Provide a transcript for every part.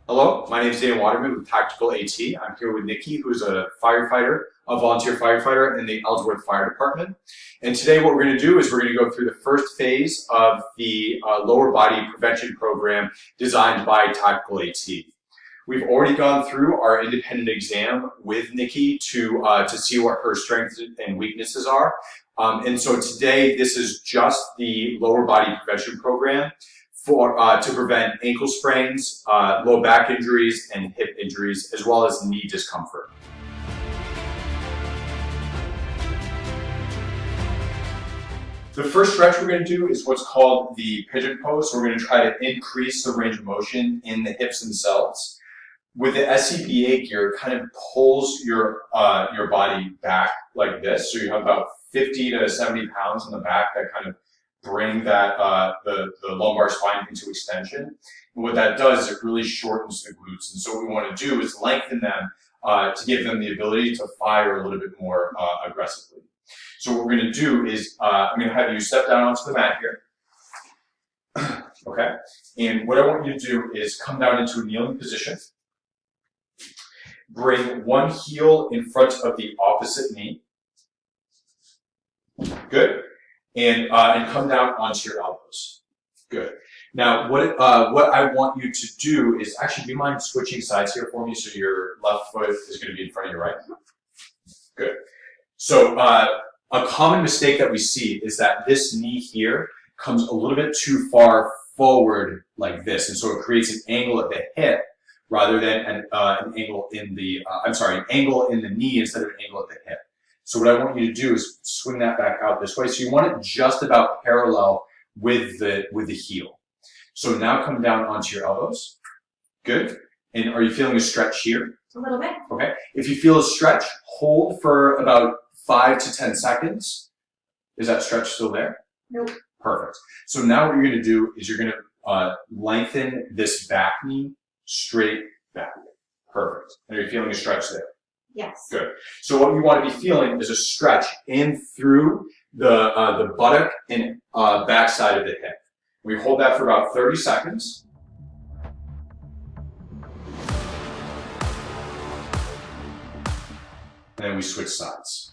Hello, my name is Dan Waterman with Tactical AT. I'm here with Nikki, who's a firefighter, a volunteer firefighter in the Ellsworth Fire Department. And today what we're going to do is we're going to go through the first phase of the lower body prevention program designed by Tactical AT. We've already gone through our independent exam with Nikki to see what her strengths and weaknesses are. And so today this is just the lower body prevention program to prevent ankle sprains, low back injuries, and hip injuries, as well as knee discomfort. The first stretch we're going to do is what's called the pigeon pose. So we're going to try to increase the range of motion in the hips themselves. With the SCBA gear, it kind of pulls your body back like this. So you have about 50 to 70 pounds in the back that kind of bring that the lumbar spine into extension. And what that does is it really shortens the glutes. And so what we want to do is lengthen them to give them the ability to fire a little bit more aggressively. So what we're going to do is I'm going to have you step down onto the mat here. Okay? And what I want you to do is come down into a kneeling position. Bring one heel in front of the opposite knee. Good. And come down onto your elbows. Good. Now, what I want you to do is actually, do you mind switching sides here for me so your left foot is going to be in front of your right? Good. So a common mistake that we see is that this knee here comes a little bit too far forward like this, and so it creates an angle at the hip rather than an angle in the an angle in the knee instead of an angle at the hip. So what I want you to do is swing that back out this way. So you want it just about parallel with the heel. So now come down onto your elbows. Good. And are you feeling a stretch here? A little bit. Okay. If you feel a stretch, hold for about 5 to 10 seconds. Is that stretch still there? Nope. Perfect. So now what you're going to do is you're going to lengthen this back knee straight back. Perfect. And are you feeling a stretch there? Yes. Good. So what you want to be feeling is a stretch in through the buttock and backside of the hip. We hold that for about 30 seconds. And then we switch sides.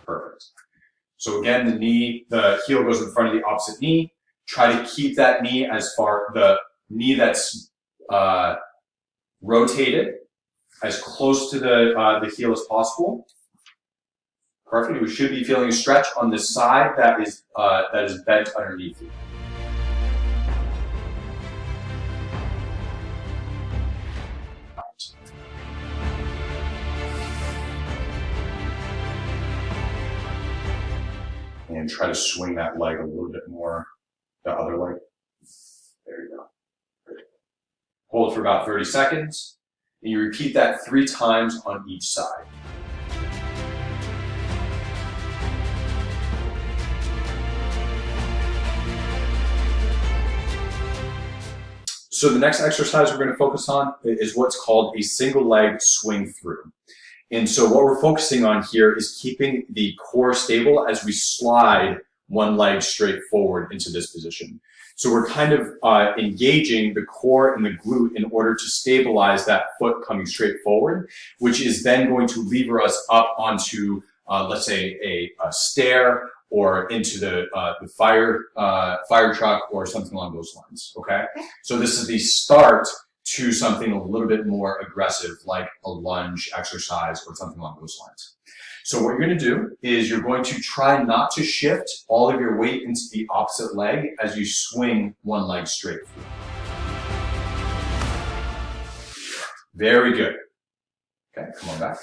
Perfect. So again, the heel goes in front of the opposite knee. Try to keep that knee the knee that's rotated as close to the heel as possible. Perfect. We should be feeling a stretch on the side that is bent underneath you. And try to swing that leg a little bit more, the other leg. There you go. Good. Hold for about 30 seconds, and you repeat that 3 times on each side. So the next exercise we're going to focus on is what's called a single leg swing through. And so what we're focusing on here is keeping the core stable as we slide one leg straight forward into this position. So we're kind of engaging the core and the glute in order to stabilize that foot coming straight forward, which is then going to lever us up onto, let's say, a stair or into the fire truck or something along those lines, okay? So this is the start to something a little bit more aggressive, like a lunge exercise or something along those lines. So what you're going to do is you're going to try not to shift all of your weight into the opposite leg as you swing one leg straight through. Very good. Okay, come on back.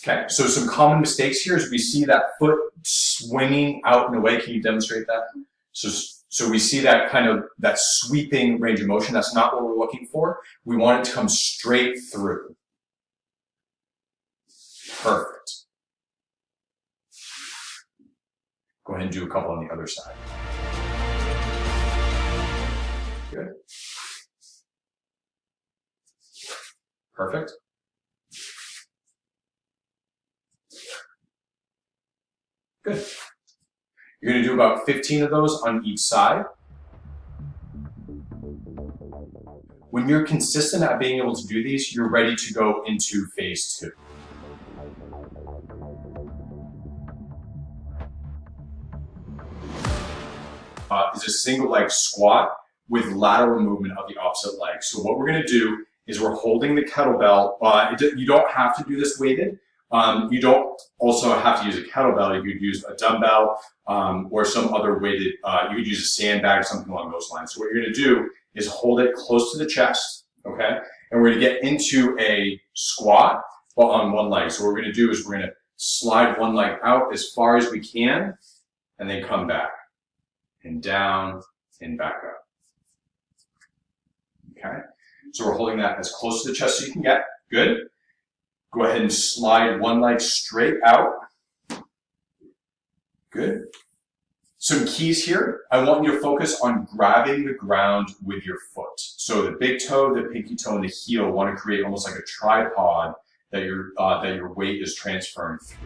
Okay, so some common mistakes here is we see that foot swinging out and away. Can you demonstrate that? So we see that kind of, that sweeping range of motion. That's not what we're looking for. We want it to come straight through. Perfect. Go ahead and do a couple on the other side. Good. Perfect. Good. You're going to do about 15 of those on each side. When you're consistent at being able to do these, you're ready to go into phase 2. Is a single leg squat with lateral movement of the opposite leg. So what we're going to do is we're holding the kettlebell. You don't have to do this weighted. You don't also have to use a kettlebell. You could use a dumbbell or some other weighted, you could use a sandbag, something along those lines. So what you're going to do is hold it close to the chest, okay? And we're going to get into a squat, but on one leg. So what we're going to do is we're going to slide one leg out as far as we can and then come back and down and back up. Okay? So we're holding that as close to the chest as you can get. Good. Go ahead and slide one leg straight out. Good. Some keys here. I want you to focus on grabbing the ground with your foot. So the big toe, the pinky toe, and the heel want to create almost like a tripod that your weight is transferring through.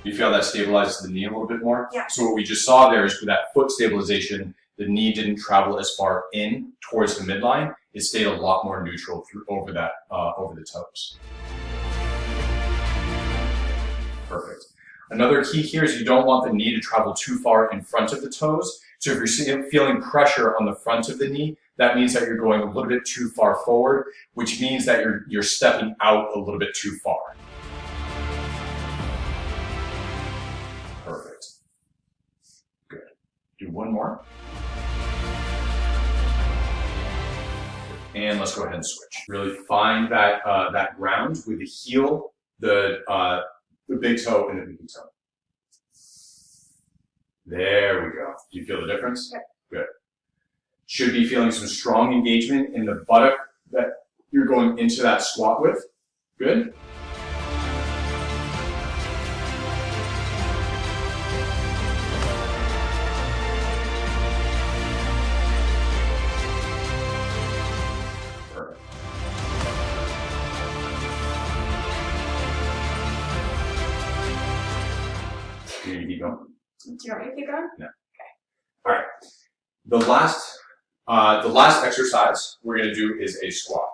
You feel that stabilizes the knee a little bit more? Yeah. So what we just saw there is with that foot stabilization, the knee didn't travel as far in towards the midline. It stayed a lot more neutral over the toes. Perfect. Another key here is you don't want the knee to travel too far in front of the toes. So if you're feeling pressure on the front of the knee, that means that you're going a little bit too far forward, which means that you're stepping out a little bit too far. Perfect. Good. Do one more. And let's go ahead and switch. Really find that that ground with the heel, the big toe, and the pinky toe. There we go. Do you feel the difference? Yep. Good. Should be feeling some strong engagement in the buttock that you're going into that squat with. Good. Perfect. Do you need to keep going? Do you want me to keep going? No. Okay. All right. The last exercise we're going to do is a squat.